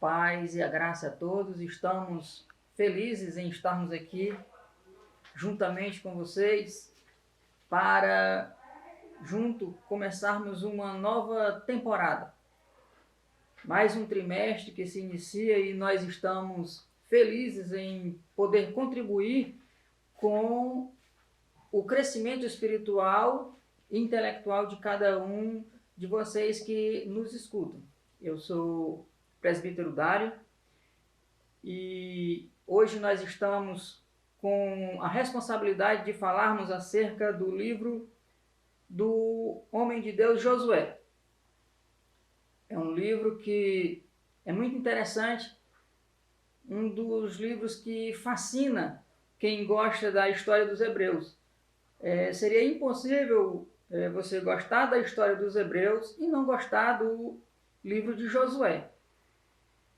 paz e a graça a todos. Estamos felizes em estarmos aqui juntamente com vocês para começarmos uma nova temporada. Mais um trimestre que se inicia e nós estamos felizes em poder contribuir com o crescimento espiritual e intelectual de cada um de vocês que nos escutam. Eu sou presbítero Dário e hoje nós estamos com a responsabilidade de falarmos acerca do livro do homem de Deus Josué. É um livro que é muito interessante, um dos livros que fascina quem gosta da história dos hebreus. Seria impossível você gostar da história dos hebreus e não gostar do livro de Josué.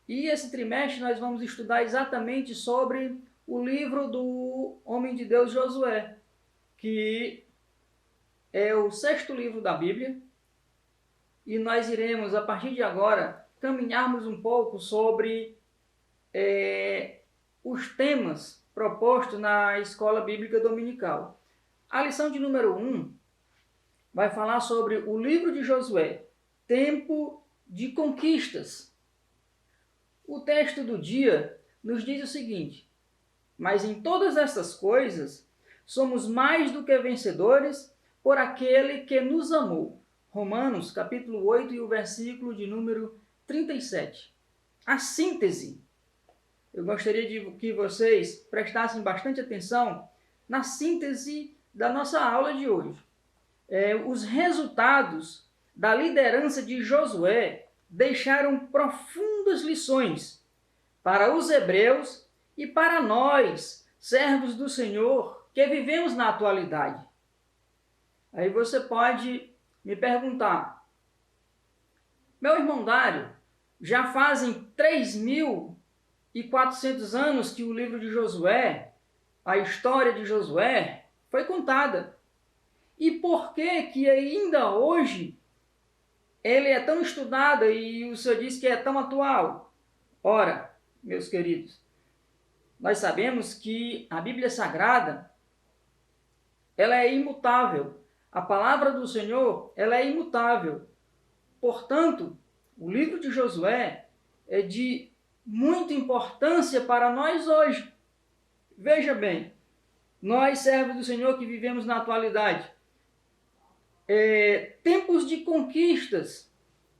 E esse trimestre nós vamos estudar exatamente sobre o livro do homem de Deus Josué, que é o 6º livro da Bíblia, e nós iremos, a partir de agora, caminharmos um pouco sobre os temas propostos na Escola Bíblica Dominical. A lição de número 1 vai falar sobre o livro de Josué, tempo de conquistas. O texto do dia nos diz o seguinte: mas em todas estas coisas somos mais do que vencedores por aquele que nos amou. Romanos capítulo 8 e o versículo de número 37. A síntese. Eu gostaria de que vocês prestassem bastante atenção na síntese da nossa aula de hoje. Os resultados da liderança de Josué deixaram profundas lições para os hebreus e para nós, servos do Senhor, que vivemos na atualidade. Aí você pode me perguntar: meu irmão Dário, já fazem 3.400 anos que o livro de Josué, a história de Josué, foi contada. E por que ainda hoje ele é tão estudado e o senhor diz que é tão atual? Ora, meus queridos, nós sabemos que a Bíblia Sagrada, ela é imutável. A palavra do Senhor, ela é imutável. Portanto, o livro de Josué é de muita importância para nós hoje. Veja bem, nós, servos do Senhor que vivemos na atualidade, tempos de conquistas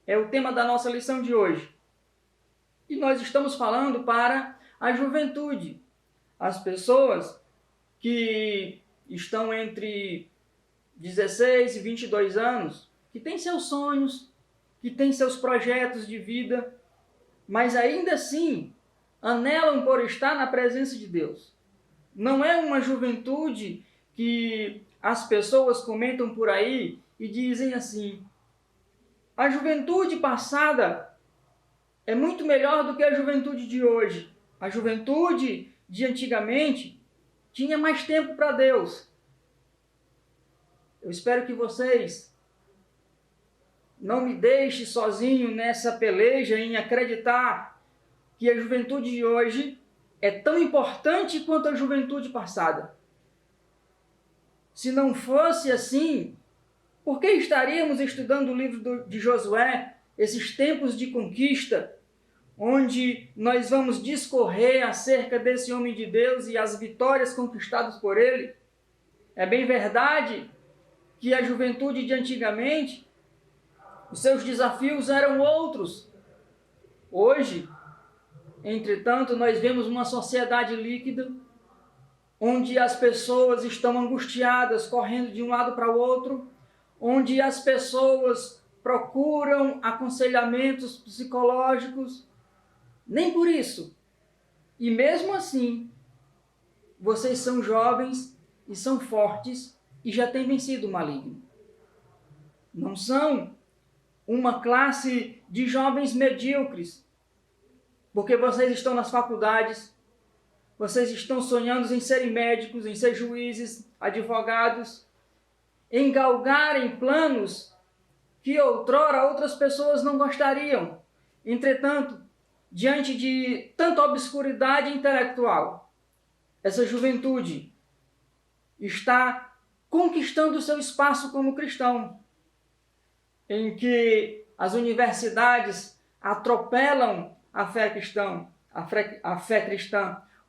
é o tema da nossa lição de hoje. E nós estamos falando para a juventude, as pessoas que estão entre 16 e 22 anos, que têm seus sonhos, que têm seus projetos de vida, mas ainda assim anelam por estar na presença de Deus. Não é uma juventude que as pessoas comentam por aí e dizem assim: a juventude passada é muito melhor do que a juventude de hoje. A juventude de antigamente tinha mais tempo para Deus. Eu espero que vocês não me deixem sozinho nessa peleja em acreditar que a juventude de hoje é tão importante quanto a juventude passada. Se não fosse assim, por que estaríamos estudando o livro de Josué, esses tempos de conquista, onde nós vamos discorrer acerca desse homem de Deus e as vitórias conquistadas por ele? É bem verdade que a juventude de antigamente, os seus desafios eram outros. Hoje, entretanto, nós vemos uma sociedade líquida, onde as pessoas estão angustiadas, correndo de um lado para o outro, onde as pessoas procuram aconselhamentos psicológicos. Nem por isso. E mesmo assim, vocês são jovens e são fortes e já têm vencido o maligno. Não são uma classe de jovens medíocres, porque vocês estão nas faculdades, vocês estão sonhando em serem médicos, em ser juízes, advogados, em galgarem planos que outrora outras pessoas não gostariam. Entretanto, diante de tanta obscuridade intelectual. Essa juventude está conquistando o seu espaço como cristão, em que as universidades atropelam a fé cristã,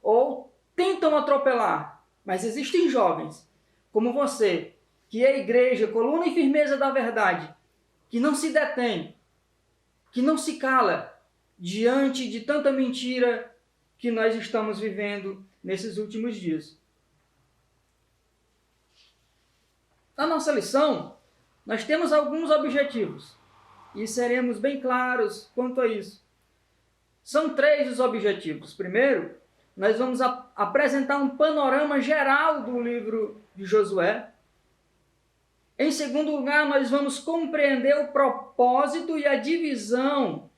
ou tentam atropelar, mas existem jovens como você, que é a igreja, coluna e firmeza da verdade, que não se detém, que não se cala diante de tanta mentira que nós estamos vivendo nesses últimos dias. Na nossa lição, nós temos alguns objetivos e seremos bem claros quanto a isso. São 3 os objetivos. Primeiro, nós vamos apresentar um panorama geral do livro de Josué. Em segundo lugar, nós vamos compreender o propósito e a divisão,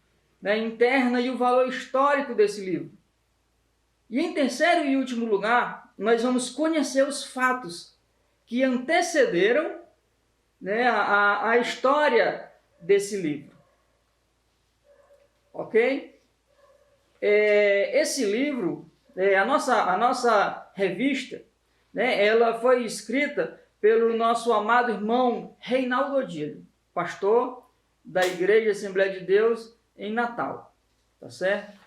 interna e o valor histórico desse livro. E em terceiro e último lugar, nós vamos conhecer os fatos que antecederam a história desse livro. Ok? Esse livro, a nossa revista, ela foi escrita pelo nosso amado irmão Reinaldo Odílio, pastor da Igreja Assembleia de Deus em Natal. Tá certo?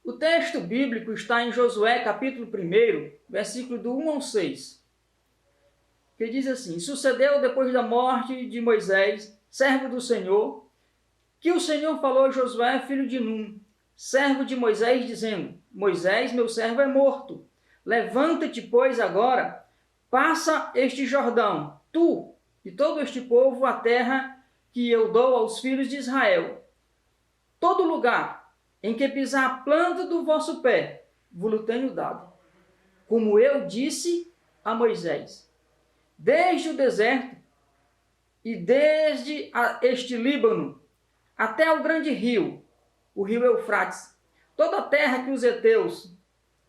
O texto bíblico está em Josué, capítulo 1, versículo do 1 ao 6, que diz assim: Sucedeu depois da morte de Moisés, servo do Senhor, que o Senhor falou a Josué, filho de Num, servo de Moisés, dizendo: Moisés, meu servo, é morto. Levanta-te, pois, agora, passa este Jordão, tu e todo este povo, a terra que eu dou aos filhos de Israel. Todo lugar em que pisar a planta do vosso pé, vos tenho dado, como eu disse a Moisés. Desde o deserto e desde este Líbano, até o grande rio, o rio Eufrates, toda a terra que os heteus,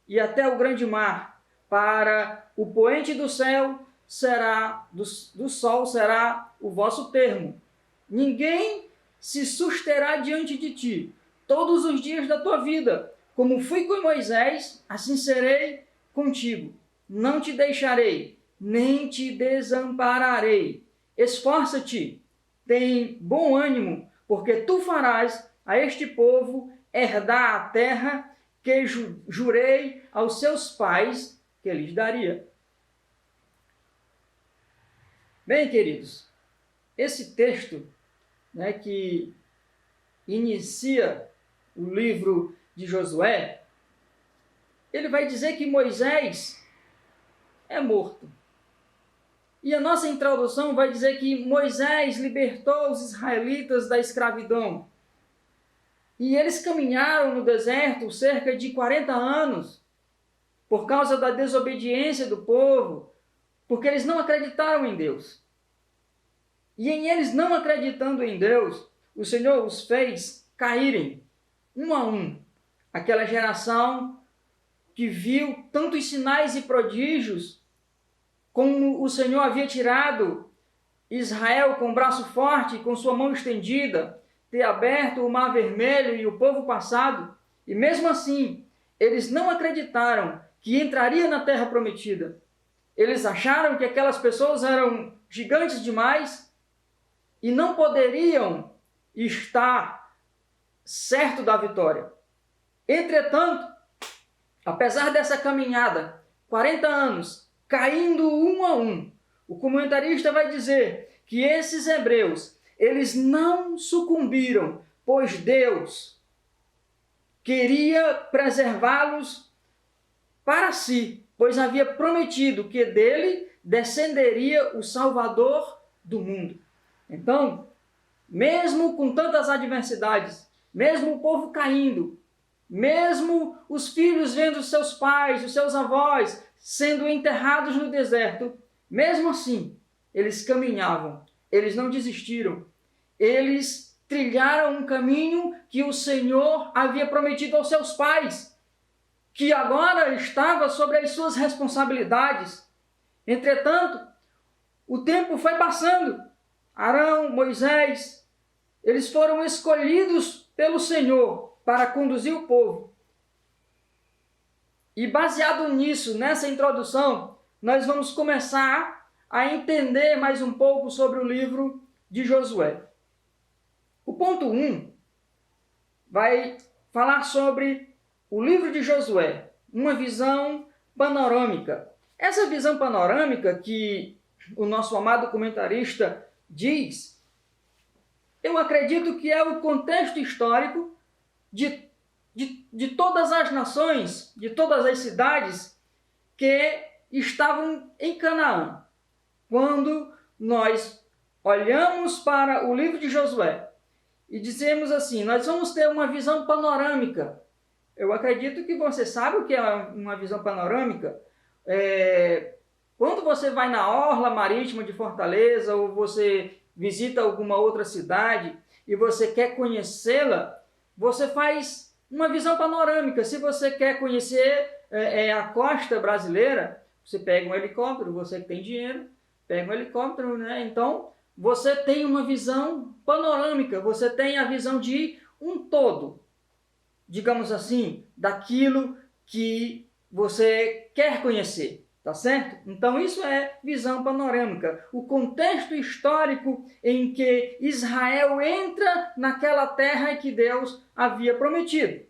e até o grande mar, para o poente do céu será, do sol será o vosso termo. Ninguém se susterá diante de ti todos os dias da tua vida. Como fui com Moisés, assim serei contigo. Não te deixarei, nem te desampararei. Esforça-te, tem bom ânimo, porque tu farás a este povo herdar a terra que jurei aos seus pais que lhes daria. Bem, queridos, esse texto, que inicia o livro de Josué, ele vai dizer que Moisés é morto. E a nossa introdução vai dizer que Moisés libertou os israelitas da escravidão. E eles caminharam no deserto cerca de 40 anos por causa da desobediência do povo, porque eles não acreditaram em Deus. E em eles não acreditando em Deus, o Senhor os fez caírem, um a um. Aquela geração que viu tantos sinais e prodígios, como o Senhor havia tirado Israel com o braço forte, com sua mão estendida, ter aberto o mar vermelho e o povo passado, e mesmo assim, eles não acreditaram que entraria na terra prometida. Eles acharam que aquelas pessoas eram gigantes demais e não poderiam estar certo da vitória. Entretanto, apesar dessa caminhada, 40 anos, caindo um a um, o comentarista vai dizer que esses hebreus, eles não sucumbiram, pois Deus queria preservá-los para si, pois havia prometido que dele descenderia o Salvador do mundo. Então, mesmo com tantas adversidades, mesmo o povo caindo, mesmo os filhos vendo seus pais, os seus avós sendo enterrados no deserto, mesmo assim, eles caminhavam, eles não desistiram, eles trilharam um caminho que o Senhor havia prometido aos seus pais, que agora estava sobre as suas responsabilidades. Entretanto, o tempo foi passando. Arão, Moisés Eles foram escolhidos pelo Senhor para conduzir o povo. E baseado nisso, nessa introdução, nós vamos começar a entender mais um pouco sobre o livro de Josué. O ponto 1 vai falar sobre o livro de Josué, uma visão panorâmica. Essa visão panorâmica que o nosso amado comentarista diz, eu acredito que é o contexto histórico de todas as nações, de todas as cidades que estavam em Canaã. Quando nós olhamos para o livro de Josué e dizemos assim, nós vamos ter uma visão panorâmica. Eu acredito que você sabe o que é uma visão panorâmica. Quando você vai na orla marítima de Fortaleza ou você visita alguma outra cidade e você quer conhecê-la, você faz uma visão panorâmica. Se você quer conhecer a costa brasileira, você pega um helicóptero, você que tem dinheiro, pega um helicóptero, né? Então, você tem uma visão panorâmica, você tem a visão de um todo, digamos assim, daquilo que você quer conhecer, tá certo? Então, isso é visão panorâmica, o contexto histórico em que Israel entra naquela terra que Deus havia prometido.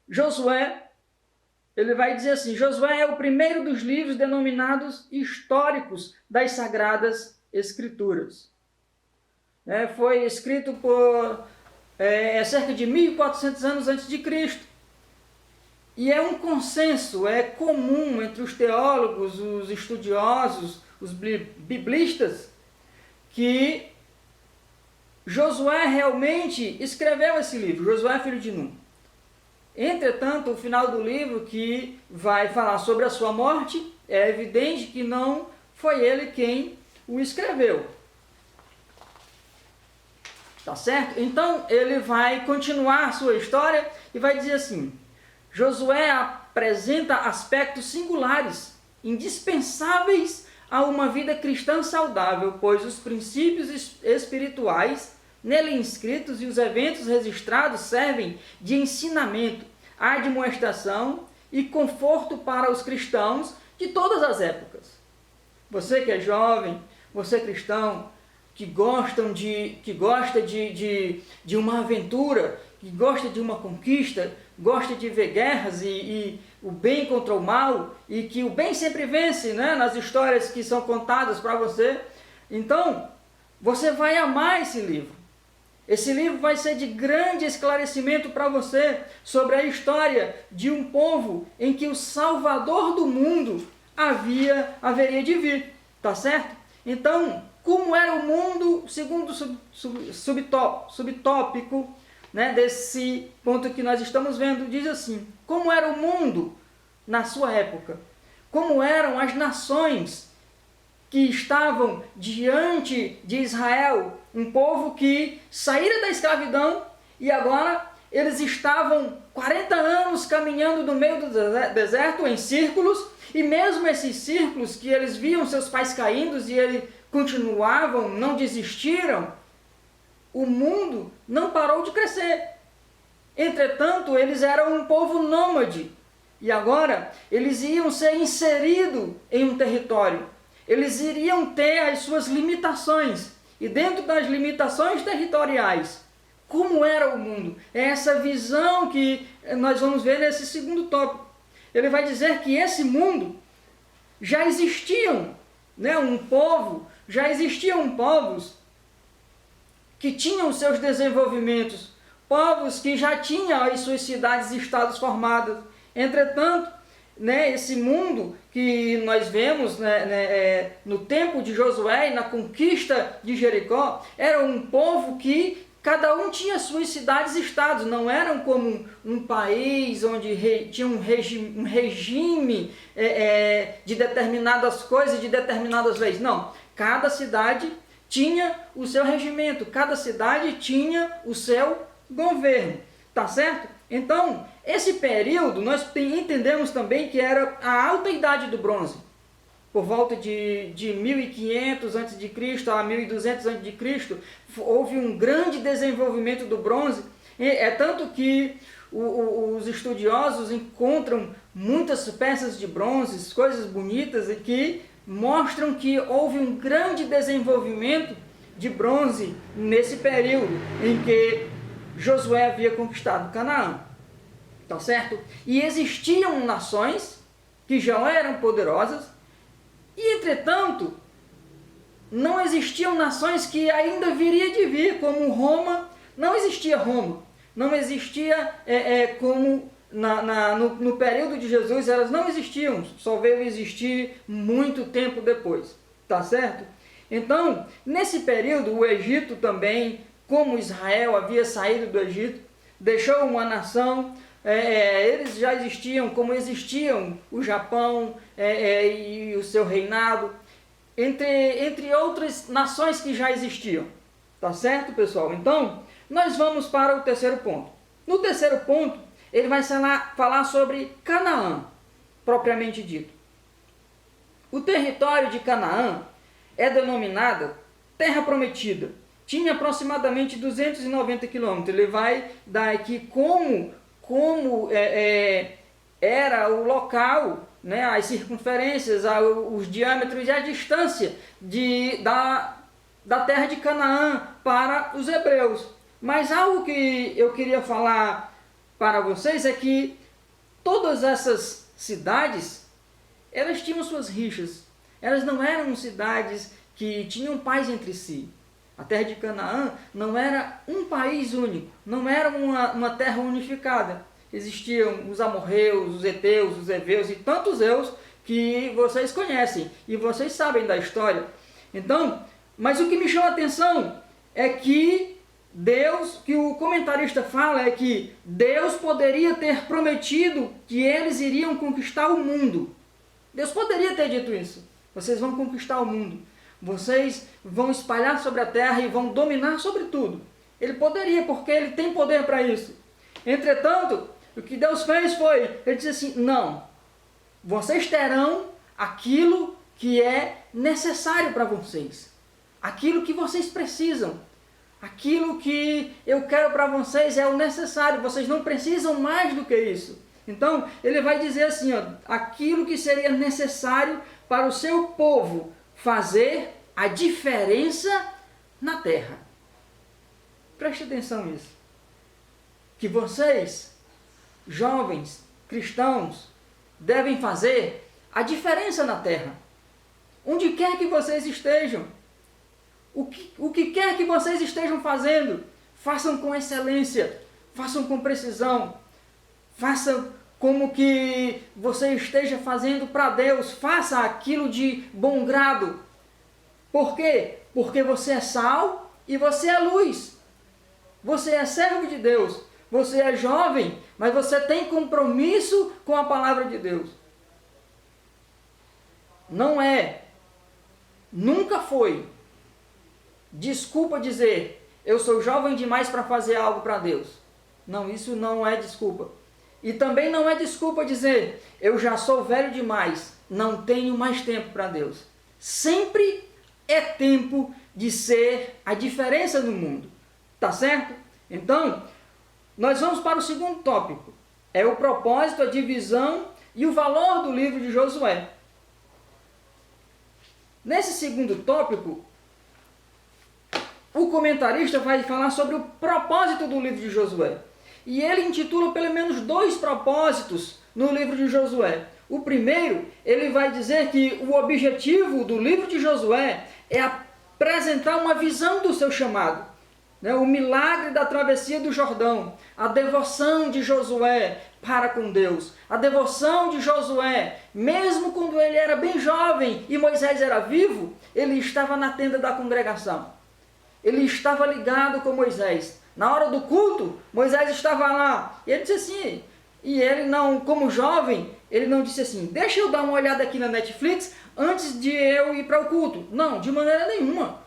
Josué, ele vai dizer assim, Josué é o primeiro dos livros denominados históricos das Sagradas Escrituras. Foi escrito por cerca de 1400 anos antes de Cristo. E é um consenso, é comum entre os teólogos, os estudiosos, os biblistas, que Josué realmente escreveu esse livro, Josué filho de Nun. Entretanto, o final do livro, que vai falar sobre a sua morte, é evidente que não foi ele quem o escreveu. Tá certo? Então, ele vai continuar a sua história e vai dizer assim, Josué apresenta aspectos singulares, indispensáveis a uma vida cristã saudável, pois os princípios espirituais nele inscritos e os eventos registrados servem de ensinamento, admoestação e conforto para os cristãos de todas as épocas. Você que é jovem, você cristão, que gosta de uma aventura, que gosta de uma conquista, gosta de ver guerras e o bem contra o mal, e que o bem sempre vence, né, nas histórias que são contadas para você. Então, você vai amar esse livro. Esse livro vai ser de grande esclarecimento para você sobre a história de um povo em que o Salvador do mundo haveria de vir, tá certo? Então, como era o mundo, segundo o subtópico, né, desse ponto que nós estamos vendo, diz assim, como era o mundo na sua época, como eram as nações que estavam diante de Israel, um povo que saíra da escravidão e agora eles estavam 40 anos caminhando no meio do deserto em círculos, e mesmo esses círculos que eles viam seus pais caindo e eles continuavam, não desistiram, o mundo não parou de crescer. Entretanto, eles eram um povo nômade e agora eles iam ser inseridos em um território. Eles iriam ter as suas limitações, e dentro das limitações territoriais, como era o mundo? É essa visão que nós vamos ver nesse segundo tópico. Ele vai dizer que esse mundo já existiam, né, já existiam povos que tinham seus desenvolvimentos, povos que já tinham as suas cidades e estados formados. Entretanto, né, esse mundo que nós vemos, no tempo de Josué e na conquista de Jericó, era um povo que cada um tinha suas cidades e estados, não eram como um país onde tinha um regime de determinadas coisas, de determinadas leis. Não, cada cidade tinha o seu regimento, cada cidade tinha o seu governo, tá certo? Então, esse período nós entendemos também que era a alta idade do bronze. por volta de 1500 a.C. a 1200 a.C., houve um grande desenvolvimento do bronze. É tanto que os estudiosos encontram muitas peças de bronze, coisas bonitas, e que mostram que houve um grande desenvolvimento de bronze nesse período em que Josué havia conquistado Canaã. Tá certo? E existiam nações que já eram poderosas, e entretanto, não existiam nações que ainda viria de vir, como Roma. Não existia Roma, não existia como no período de Jesus, elas não existiam, só veio existir muito tempo depois, tá certo? Então, nesse período, o Egito também, como Israel havia saído do Egito, deixou uma nação. Eles já existiam, como existiam o Japão e o seu reinado, entre outras nações que já existiam. Tá certo, pessoal? Então, nós vamos para o terceiro ponto. No terceiro ponto, ele vai falar sobre Canaã, propriamente dito. O território de Canaã é denominada Terra Prometida. Tinha aproximadamente 290 quilômetros. Ele vai dar aqui como era o local, né, as circunferências, os diâmetros e a distância da terra de Canaã para os hebreus. Mas algo que eu queria falar para vocês é que todas essas cidades, elas tinham suas rixas. Elas não eram cidades que tinham paz entre si. A terra de Canaã não era um país único, não era uma terra unificada. Existiam os amorreus, os heteus, os heveus e tantos eus que vocês conhecem e vocês sabem da história. Então, mas o que me chama a atenção é que que o comentarista fala é que Deus poderia ter prometido que eles iriam conquistar o mundo. Deus poderia ter dito isso. Vocês vão conquistar o mundo. Vocês vão espalhar sobre a terra e vão dominar sobre tudo. Ele poderia, porque ele tem poder para isso. Entretanto, o que Deus fez foi, ele disse assim, não, vocês terão aquilo que é necessário para vocês. Aquilo que vocês precisam. Aquilo que eu quero para vocês é o necessário. Vocês não precisam mais do que isso. Então, ele vai dizer assim, ó, aquilo que seria necessário para o seu povo fazer a diferença na terra. Preste atenção nisso. Que vocês, jovens cristãos, devem fazer a diferença na terra. Onde quer que vocês estejam. O que quer que vocês estejam fazendo, façam com excelência, façam com precisão, façam como que você esteja fazendo para Deus, faça aquilo de bom grado. Por quê? Porque você é sal e você é luz. Você é servo de Deus, você é jovem, mas você tem compromisso com a palavra de Deus. Não é, nunca foi desculpa dizer, eu sou jovem demais para fazer algo para Deus. Não, isso não é desculpa. E também não é desculpa dizer, eu já sou velho demais, não tenho mais tempo para Deus. Sempre é tempo de ser a diferença no mundo. Tá certo? Então, nós vamos para o segundo tópico. É o propósito, a divisão e o valor do livro de Josué. Nesse segundo tópico, o comentarista vai falar sobre o propósito do livro de Josué. E ele intitula pelo menos 2 propósitos no livro de Josué. O primeiro, ele vai dizer que o objetivo do livro de Josué é apresentar uma visão do seu chamado. O milagre da travessia do Jordão, a devoção de Josué para com Deus, a devoção de Josué, mesmo quando ele era bem jovem e Moisés era vivo, ele estava na tenda da congregação. Ele estava ligado com Moisés. Na hora do culto, Moisés estava lá. E ele disse assim, e ele não, como jovem, ele não disse assim, deixa eu dar uma olhada aqui na Netflix antes de eu ir para o culto. Não, de maneira nenhuma.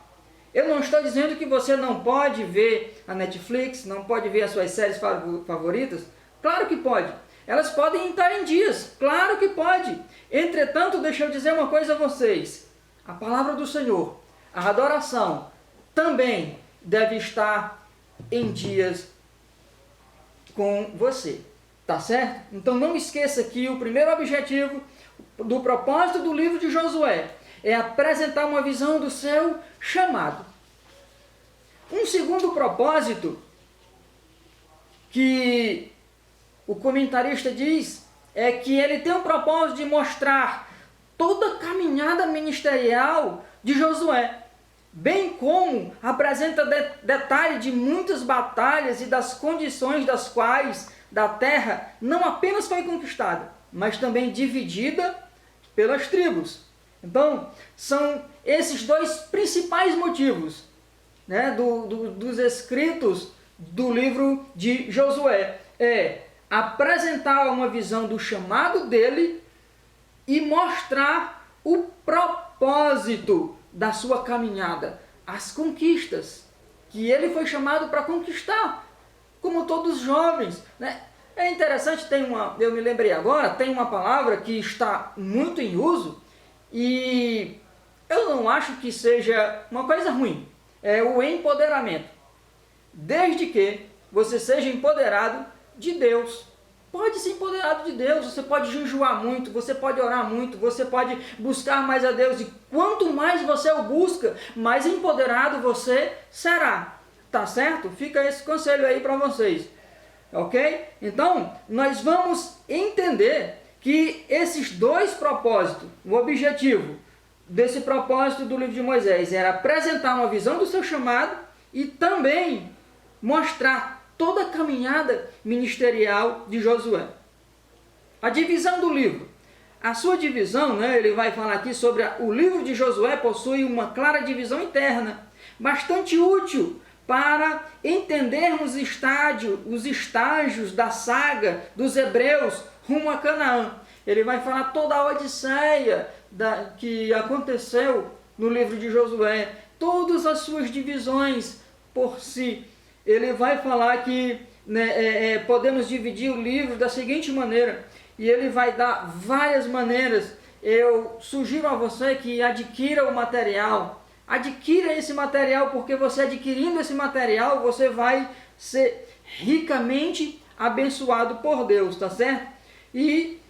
Eu não estou dizendo que você não pode ver a Netflix, não pode ver as suas séries favoritas. Claro que pode. Elas podem estar em dias, claro que pode. Entretanto, deixa eu dizer uma coisa a vocês. A palavra do Senhor, a adoração, também deve estar em dias com você. Tá certo? Então não esqueça que o primeiro objetivo do propósito do livro de Josué é apresentar uma visão do seu chamado. Um segundo propósito que o comentarista diz é que ele tem o propósito de mostrar toda a caminhada ministerial de Josué, bem como apresenta detalhe de muitas batalhas e das condições das quais da terra não apenas foi conquistada, mas também dividida pelas tribos. Então, são esses dois principais motivos, né, dos escritos do livro de Josué. É apresentar uma visão do chamado dele e mostrar o propósito da sua caminhada, as conquistas que ele foi chamado para conquistar, como todos os jovens, né? É interessante, eu me lembrei agora, tem uma palavra que está muito em uso e eu não acho que seja uma coisa ruim, é o empoderamento. Desde que você seja empoderado de Deus. Pode ser empoderado de Deus, você pode jejuar muito, você pode orar muito, você pode buscar mais a Deus. E quanto mais você o busca, mais empoderado você será. Tá certo? Fica esse conselho aí para vocês. Ok? Então, nós vamos entender que esses dois propósitos, o objetivo desse propósito do livro de Moisés era apresentar uma visão do seu chamado e também mostrar toda a caminhada ministerial de Josué. A divisão do livro. A sua divisão, né, ele vai falar aqui sobre o livro de Josué, possui uma clara divisão interna, bastante útil para entendermos os estágios da saga dos hebreus rumo a Canaã. Ele vai falar toda a odisseia que aconteceu no livro de Josué, todas as suas divisões por si. Ele vai falar que podemos dividir o livro da seguinte maneira, e ele vai dar várias maneiras. Eu sugiro a você que adquira o material. Adquira esse material, porque você adquirindo esse material, você vai ser ricamente abençoado por Deus, tá certo? E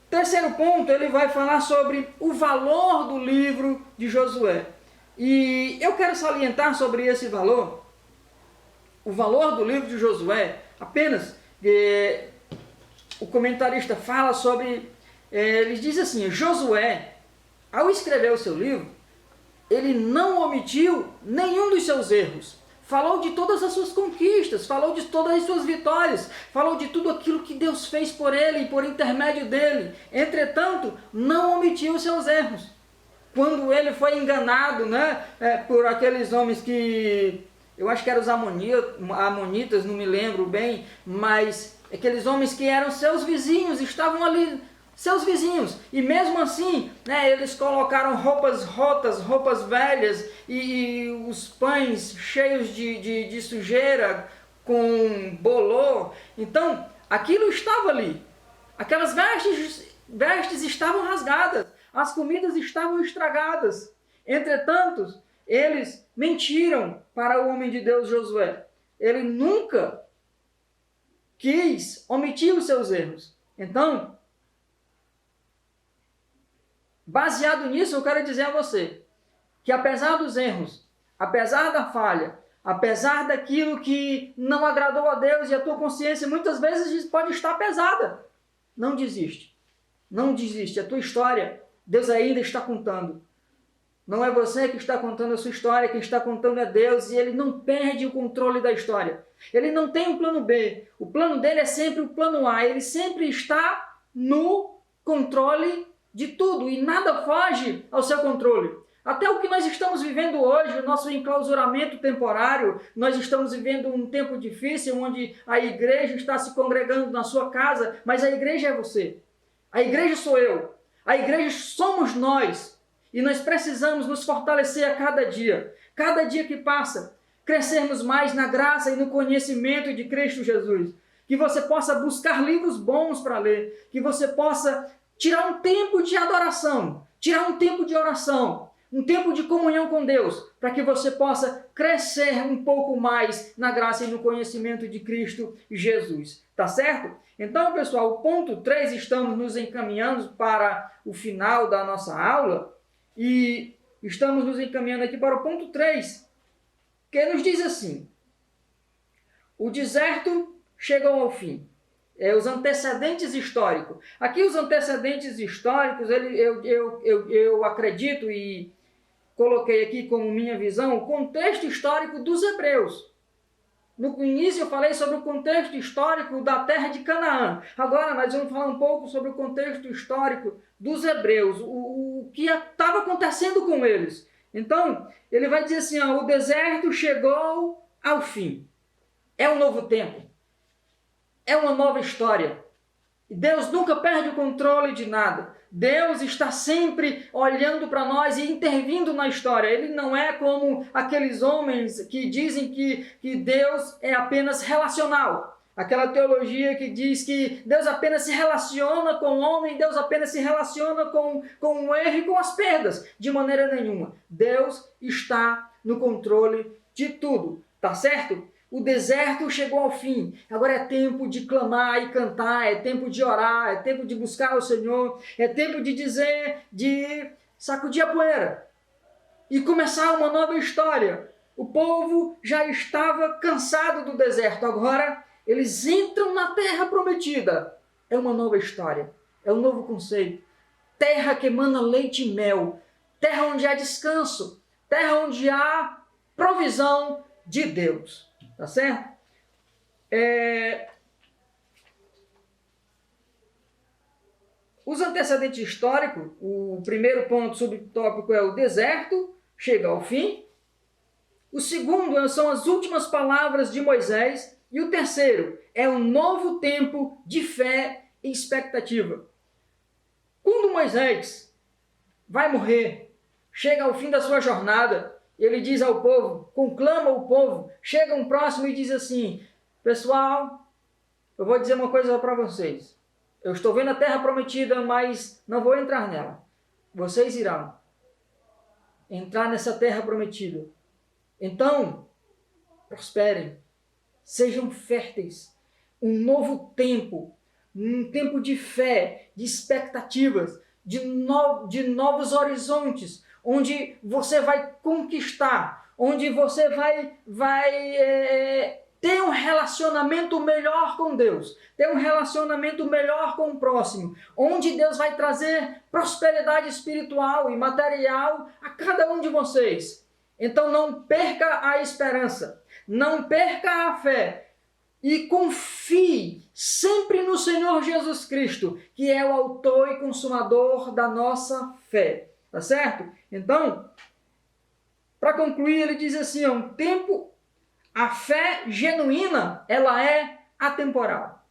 terceiro ponto, ele vai falar sobre o valor do livro de Josué. E eu quero salientar sobre esse valor, o valor do livro de Josué, apenas o comentarista fala sobre, ele diz assim, Josué, ao escrever o seu livro, ele não omitiu nenhum dos seus erros. Falou de todas as suas conquistas, falou de todas as suas vitórias, falou de tudo aquilo que Deus fez por ele e por intermédio dele. Entretanto, não omitiu os seus erros. Quando ele foi enganado, né, por aqueles homens que, eu acho que eram os amonitas, não me lembro bem, mas aqueles homens que eram seus vizinhos, estavam ali, seus vizinhos, e mesmo assim, né, eles colocaram roupas rotas, roupas velhas, e os pães cheios de sujeira, com bolor. Então, aquilo estava ali. Aquelas vestes estavam rasgadas, as comidas estavam estragadas. Entretanto, eles mentiram para o homem de Deus Josué. Ele nunca quis omitir os seus erros. Então, baseado nisso, eu quero dizer a você que apesar dos erros, apesar da falha, apesar daquilo que não agradou a Deus e a tua consciência muitas vezes pode estar pesada, não desiste. Não desiste. A tua história, Deus ainda está contando. Não é você que está contando a sua história, quem está contando é Deus, e Ele não perde o controle da história. Ele não tem um plano B. O plano dele é sempre o plano A. Ele sempre está no controle de tudo e nada foge ao seu controle. Até o que nós estamos vivendo hoje, o nosso enclausuramento temporário, nós estamos vivendo um tempo difícil onde a igreja está se congregando na sua casa, mas a igreja é você. A igreja sou eu. A igreja somos nós. E nós precisamos nos fortalecer a cada dia que passa, crescermos mais na graça e no conhecimento de Cristo Jesus. que você possa buscar livros bons para ler, que você possa tirar um tempo de adoração, tirar um tempo de oração, um tempo de comunhão com Deus, para que você possa crescer um pouco mais na graça e no conhecimento de Cristo Jesus. Tá certo? Então, pessoal, o ponto 3, estamos nos encaminhando para o final da nossa aula e estamos nos encaminhando aqui para o ponto 3, que nos diz assim: o deserto chegou ao fim. Os antecedentes históricos. Aqui os antecedentes históricos, eu acredito e coloquei aqui como minha visão o contexto histórico dos hebreus. No início eu falei sobre o contexto histórico da terra de Canaã. Agora nós vamos falar um pouco sobre o contexto histórico dos hebreus, o que estava acontecendo com eles. Então, ele vai dizer assim, o deserto chegou ao fim. É um novo tempo. É uma nova história. Deus nunca perde o controle de nada. Deus está sempre olhando para nós e intervindo na história. Ele não é como aqueles homens que dizem que Deus é apenas relacional. Aquela teologia que diz que Deus apenas se relaciona com o homem, Deus apenas se relaciona com o erro e com as perdas. De maneira nenhuma. Deus está no controle de tudo. Tá certo? O deserto chegou ao fim. Agora é tempo de clamar e cantar, é tempo de orar, é tempo de buscar o Senhor, é tempo de dizer, de sacudir a poeira e começar uma nova história. O povo já estava cansado do deserto, agora eles entram na terra prometida. É uma nova história, é um novo conceito. Terra que emana leite e mel, terra onde há descanso, terra onde há provisão de Deus. Tá certo? Os antecedentes históricos, o primeiro ponto subtópico é o deserto, chega ao fim. O segundo são as últimas palavras de Moisés. E o terceiro é um novo tempo de fé e expectativa. Quando Moisés vai morrer, chega ao fim da sua jornada, ele diz ao povo, conclama o povo, chega um próximo e diz assim: pessoal, eu vou dizer uma coisa para vocês. Eu estou vendo a terra prometida, mas não vou entrar nela. Vocês irão entrar nessa terra prometida. Então, prosperem, sejam férteis. Um novo tempo, um tempo de fé, de expectativas, de novos horizontes, onde você vai conquistar, onde você vai ter um relacionamento melhor com Deus, ter um relacionamento melhor com o próximo, onde Deus vai trazer prosperidade espiritual e material a cada um de vocês. Então não perca a esperança, não perca a fé e confie sempre no Senhor Jesus Cristo, que é o autor e consumador da nossa fé. Tá certo? Então, para concluir, ele diz assim, a fé genuína, ela é atemporal.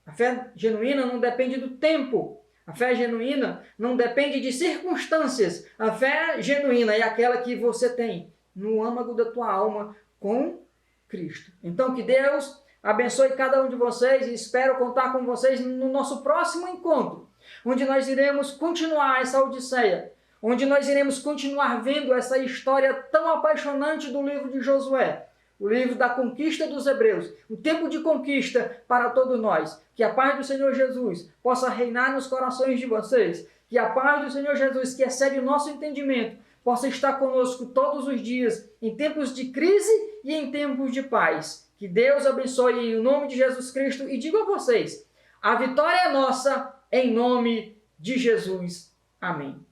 A fé genuína não depende do tempo. A fé genuína não depende de circunstâncias. A fé genuína é aquela que você tem no âmago da tua alma com Cristo. Então, que Deus abençoe cada um de vocês e espero contar com vocês no nosso próximo encontro, onde nós iremos continuar essa odisseia, onde nós iremos continuar vendo essa história tão apaixonante do livro de Josué, o livro da conquista dos hebreus, o tempo de conquista para todos nós. Que a paz do Senhor Jesus possa reinar nos corações de vocês, que a paz do Senhor Jesus, que excede o nosso entendimento, possa estar conosco todos os dias, em tempos de crise e em tempos de paz. Que Deus abençoe em nome de Jesus Cristo e digo a vocês, a vitória é nossa em nome de Jesus. Amém.